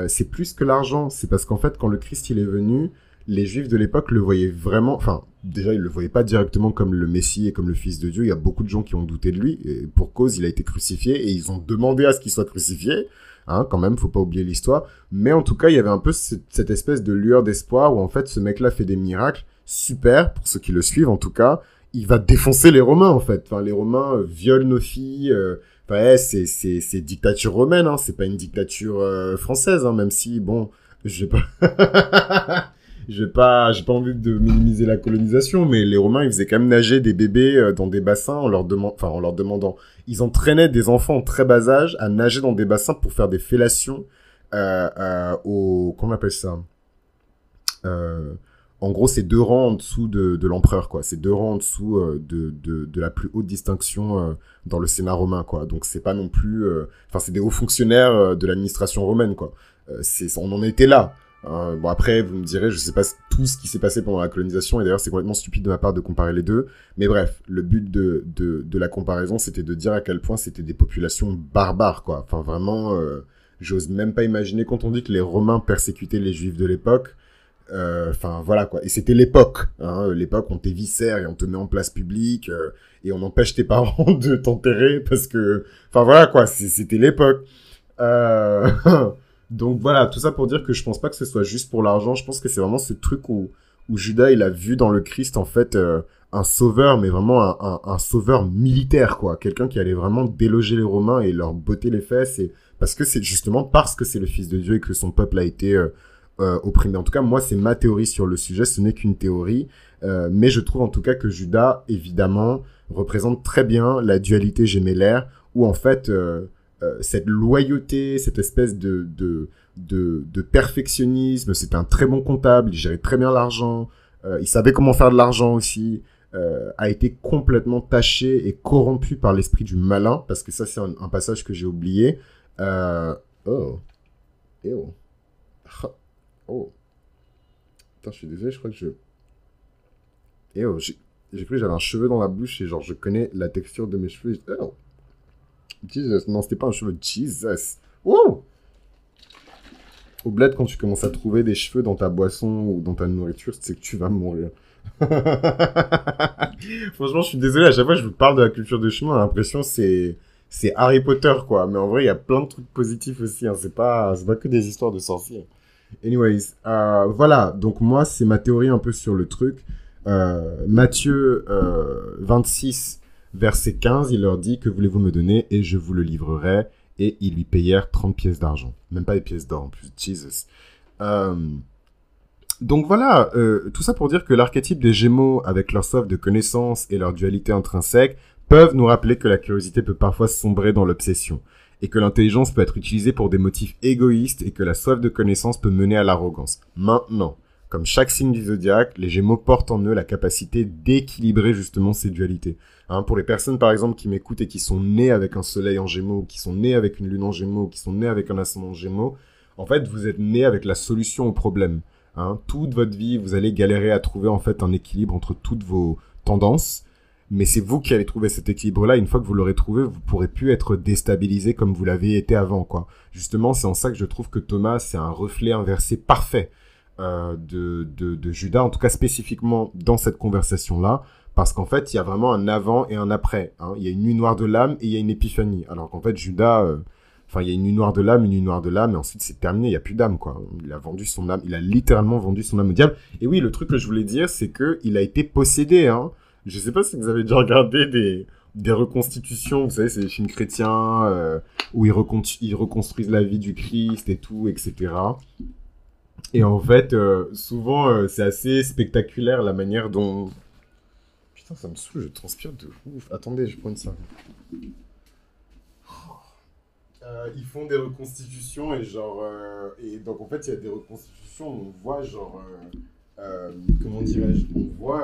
S1: C'est plus que l'argent. C'est parce qu'en fait, quand le Christ il est venu, les Juifs de l'époque le voyaient vraiment... Enfin, déjà, ils le voyaient pas directement comme le Messie et comme le Fils de Dieu. Il y a beaucoup de gens qui ont douté de lui. Et pour cause, il a été crucifié et ils ont demandé à ce qu'il soit crucifié. Hein, quand même, faut pas oublier l'histoire. Mais en tout cas, il y avait un peu cette espèce de lueur d'espoir où en fait, ce mec-là fait des miracles. Super, pour ceux qui le suivent en tout cas. Il va défoncer les Romains en fait. Enfin, les Romains violent nos filles... Ouais, c'est dictature romaine, hein. C'est pas une dictature française, hein, même si, bon, j'ai pas... j'ai pas envie de minimiser la colonisation, mais les Romains, ils faisaient quand même nager des bébés dans des bassins en leur demandant... Ils entraînaient des enfants en très bas âge à nager dans des bassins pour faire des fellations comment on appelle ça? En gros, c'est 2 rangs en dessous de l'empereur, quoi. C'est 2 rangs en dessous de la plus haute distinction dans le Sénat romain, quoi. Donc, c'est pas non plus... Enfin, c'est des hauts fonctionnaires de l'administration romaine, quoi. On en était là. Bon, après, vous me direz, je sais pas tout ce qui s'est passé pendant la colonisation, et d'ailleurs, c'est complètement stupide de ma part de comparer les deux. Mais bref, le but de la comparaison, c'était de dire à quel point c'était des populations barbares, quoi. Enfin, vraiment, j'ose même pas imaginer, quand on dit que les Romains persécutaient les Juifs de l'époque... Enfin voilà quoi, et c'était l'époque, hein. L'époque on t'éviscère et on te met en place publique et on empêche tes parents de t'enterrer parce que, enfin voilà quoi, c'était l'époque. Donc voilà, tout ça pour dire que je pense pas que ce soit juste pour l'argent. Je pense que c'est vraiment ce truc où Judas il a vu dans le Christ en fait un sauveur, mais vraiment un sauveur militaire quoi, quelqu'un qui allait vraiment déloger les Romains et leur botter les fesses, et parce que c'est justement parce que c'est le Fils de Dieu et que son peuple a été opprimé. En tout cas, moi, c'est ma théorie sur le sujet. Ce n'est qu'une théorie. Mais je trouve en tout cas que Judas, évidemment, représente très bien la dualité gémellaire, où en fait, cette loyauté, cette espèce de perfectionnisme, c'était un très bon comptable, il gérait très bien l'argent, il savait comment faire de l'argent aussi, a été complètement taché et corrompu par l'esprit du malin, parce que ça, c'est un passage que j'ai oublié. Oh. Oh. Oh. Putain, je suis désolé, je crois que je... Oh, j'ai cru que j'avais un cheveu dans la bouche et genre, je connais la texture de mes cheveux. Oh. Jesus. Non, c'était pas un cheveu. Jesus. Oh. Au bled, quand tu commences à trouver des cheveux dans ta boisson ou dans ta nourriture, c'est que tu vas mourir. Franchement, je suis désolé, à chaque fois que je vous parle de la culture de chemin, j'ai l'impression que c'est Harry Potter, quoi. Mais en vrai, il y a plein de trucs positifs aussi, hein. C'est pas que des histoires de sorciers. Anyways, voilà. Donc moi, c'est ma théorie un peu sur le truc. Matthieu 26, verset 15, il leur dit: que voulez-vous me donner et je vous le livrerai. Et ils lui payèrent 30 pièces d'argent. Même pas des pièces d'or en plus. Jesus. Donc voilà, tout ça pour dire que l'archétype des Gémeaux, avec leur soif de connaissance et leur dualité intrinsèque, peuvent nous rappeler que la curiosité peut parfois sombrer dans l'obsession, et que l'intelligence peut être utilisée pour des motifs égoïstes, et que la soif de connaissance peut mener à l'arrogance. Maintenant, comme chaque signe du zodiaque, les Gémeaux portent en eux la capacité d'équilibrer justement ces dualités. Hein, pour les personnes par exemple qui m'écoutent et qui sont nées avec un soleil en Gémeaux, qui sont nées avec une lune en Gémeaux, qui sont nées avec un ascendant en Gémeaux, en fait vous êtes nés avec la solution au problème. Hein, toute votre vie, vous allez galérer à trouver en fait un équilibre entre toutes vos tendances, mais c'est vous qui allez trouver cet équilibre-là. Une fois que vous l'aurez trouvé, vous pourrez plus être déstabilisé comme vous l'avez été avant, quoi. Justement, c'est en ça que je trouve que Thomas, c'est un reflet inversé parfait de Judas, en tout cas spécifiquement dans cette conversation-là, parce qu'en fait, il y a vraiment un avant et un après. Hein. Il y a une nuit noire de l'âme et il y a une épiphanie. Alors qu'en fait, Judas... Enfin, il y a une nuit noire de l'âme, et ensuite c'est terminé, il n'y a plus d'âme, quoi. Il a vendu son âme, il a littéralement vendu son âme au diable. Et oui, le truc que je voulais dire, c'est qu'il a été possédé, hein. Je sais pas si vous avez déjà regardé des reconstitutions, vous savez, c'est des films chrétiens, où ils reconstruisent la vie du Christ et tout, etc. Et en fait, souvent, c'est assez spectaculaire la manière dont... Putain, ça me saoule, je transpire de ouf. Attendez, je prends ça. Ils font des reconstitutions et genre et donc en fait il y a des reconstitutions où on voit genre comment dirais-je, on voit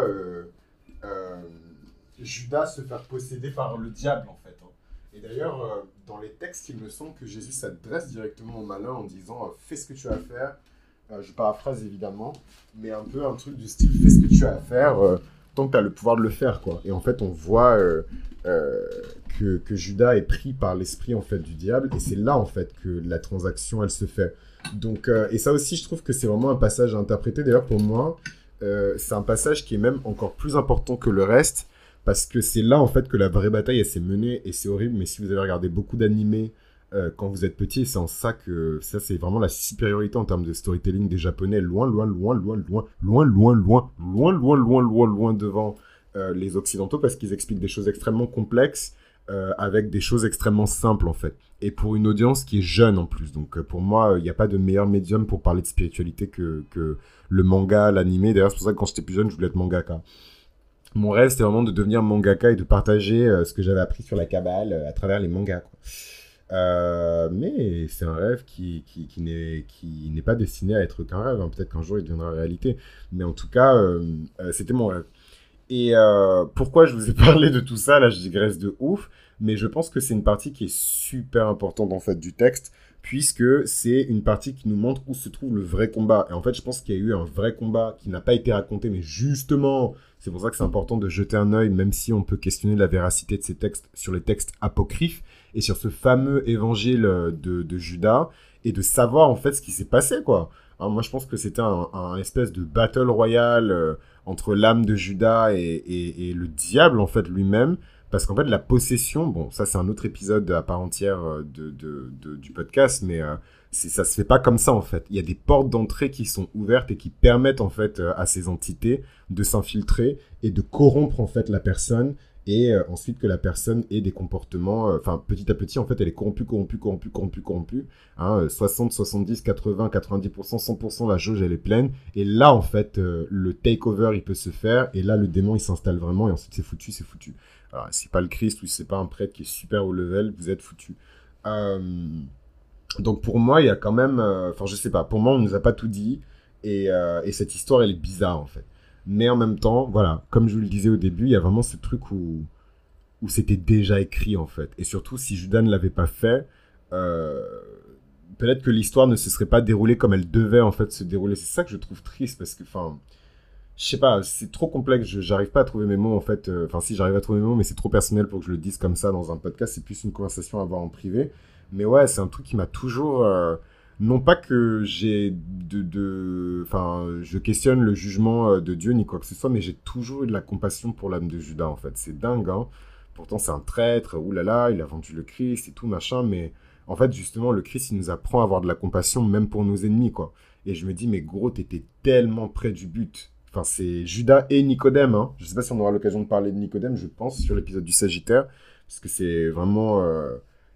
S1: Judas se faire posséder par le diable en fait, hein. Et d'ailleurs dans les textes il me semble que Jésus s'adresse directement au malin en disant fais ce que tu as à faire, je paraphrase évidemment, mais un peu un truc du style fais ce que tu as à faire tant que tu as le pouvoir de le faire, quoi. Et en fait on voit que Judas est pris par l'esprit en fait du diable, et c'est là en fait que la transaction elle se fait. Donc et ça aussi je trouve que c'est vraiment un passage à interpréter. D'ailleurs pour moi c'est un passage qui est même encore plus important que le reste, parce que c'est là en fait que la vraie bataille elle s'est menée, et c'est horrible, mais si vous avez regardé beaucoup d'animés quand vous êtes petit, c'est en ça que ça c'est vraiment la supériorité en termes de storytelling des Japonais, loin devant les Occidentaux, parce qu'ils expliquent des choses extrêmement complexes avec des choses extrêmement simples en fait, et pour une audience qui est jeune en plus. Donc pour moi il n'y a pas de meilleur médium pour parler de spiritualité que le manga, l'animé. D'ailleurs c'est pour ça que quand j'étais plus jeune je voulais être mangaka. Mon rêve c'était vraiment de devenir mangaka et de partager ce que j'avais appris sur la Kabbale à travers les mangas, quoi. Mais c'est un rêve qui n'est pas destiné à être qu'un rêve, hein. Peut-être qu'un jour il deviendra réalité, mais en tout cas c'était mon rêve. Et pourquoi je vous ai parlé de tout ça, là je digresse de ouf, mais je pense que c'est une partie qui est super importante en fait du texte, puisque c'est une partie qui nous montre où se trouve le vrai combat. Et en fait je pense qu'il y a eu un vrai combat qui n'a pas été raconté, mais justement c'est pour ça que c'est important de jeter un œil, même si on peut questionner la véracité de ces textes, sur les textes apocryphes et sur ce fameux évangile de Judas, et de savoir en fait ce qui s'est passé, quoi. Alors, moi je pense que c'était un espèce de battle royal entre l'âme de Judas et le diable en fait lui-même, parce qu'en fait la possession, bon ça c'est un autre épisode à part entière du podcast, mais ça se fait pas comme ça en fait. Il y a des portes d'entrée qui sont ouvertes et qui permettent en fait à ces entités de s'infiltrer et de corrompre en fait la personne et ensuite que la personne ait des comportements, enfin petit à petit en fait elle est corrompue, hein, 60, 70, 80, 90%, 100%, la jauge elle est pleine, et là en fait le takeover il peut se faire, et là le démon il s'installe vraiment, et ensuite c'est foutu, c'est foutu. Alors c'est pas le Christ ou c'est pas un prêtre qui est super haut level, vous êtes foutu. Euh, donc pour moi il y a quand même, enfin je sais pas, pour moi on nous a pas tout dit, et cette histoire elle est bizarre en fait. Mais en même temps, voilà, comme je vous le disais au début, il y a vraiment ce truc où c'était déjà écrit en fait. Et surtout, si Judas ne l'avait pas fait, euh, peut-être que l'histoire ne se serait pas déroulée comme elle devait en fait se dérouler. C'est ça que je trouve triste parce que, enfin, je sais pas, c'est trop complexe. J'arrive pas à trouver mes mots en fait. Enfin, si j'arrive à trouver mes mots, mais c'est trop personnel pour que je le dise comme ça dans un podcast. C'est plus une conversation à avoir en privé. Mais ouais, c'est un truc qui m'a toujours. Non pas que j'ai enfin, je questionne le jugement de Dieu ni quoi que ce soit, mais j'ai toujours eu de la compassion pour l'âme de Judas, en fait. C'est dingue, hein. Pourtant, c'est un traître, oulala, il a vendu le Christ et tout, machin, mais en fait, justement, le Christ, il nous apprend à avoir de la compassion, même pour nos ennemis, quoi. Et je me dis, mais gros, t'étais tellement près du but. Enfin, c'est Judas et Nicodème, hein. Je sais pas si on aura l'occasion de parler de Nicodème, je pense, sur l'épisode du Sagittaire, parce que c'est vraiment...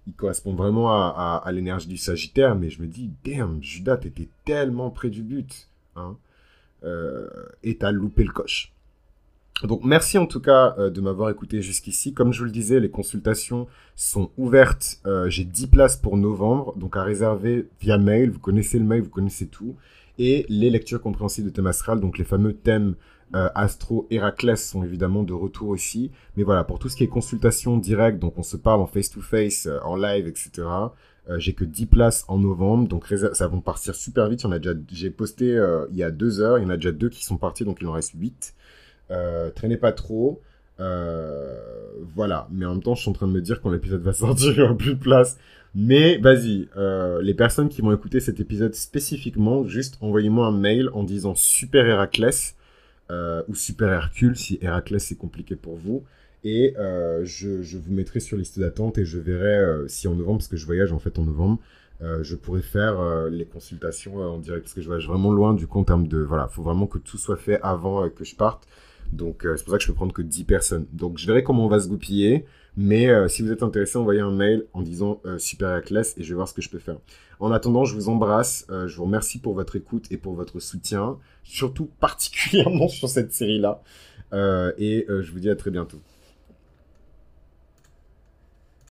S1: il correspond vraiment à l'énergie du Sagittaire, mais je me dis, damn, Judas, t'étais tellement près du but, hein, et t'as loupé le coche. Donc merci en tout cas de m'avoir écouté jusqu'ici. Comme je vous le disais, les consultations sont ouvertes. J'ai 10 places pour novembre, donc à réserver via mail. Vous connaissez le mail, vous connaissez tout. Et les lectures compréhensibles de thème astral, donc les fameux thèmes Astro Héraclès sont évidemment de retour aussi. Mais voilà, pour tout ce qui est consultation directe, donc on se parle en face-to-face, en live, etc. J'ai que 10 places en novembre, donc ça va partir super vite. J'ai posté il y a 2 heures, il y en a déjà 2 qui sont partis, donc il en reste 8. Traînez pas trop. Voilà, mais en même temps, je suis en train de me dire quand l'épisode va sortir, il n'y aura plus de place. Mais vas-y, les personnes qui vont écouter cet épisode spécifiquement, juste envoyez-moi un mail en disant Super Héraclès ou Super Hercule si Héraclès c'est compliqué pour vous. Et je vous mettrai sur liste d'attente et je verrai si en novembre, parce que je voyage en fait en novembre, je pourrais faire les consultations en direct parce que je voyage vraiment loin du coup en termes de... Voilà, il faut vraiment que tout soit fait avant que je parte. Donc c'est pour ça que je peux prendre que 10 personnes. Donc je verrai comment on va se goupiller. Mais si vous êtes intéressé, envoyez un mail en disant Super Héraclès et je vais voir ce que je peux faire. En attendant, je vous embrasse. Je vous remercie pour votre écoute et pour votre soutien. Surtout particulièrement sur cette série-là. Et je vous dis à très bientôt.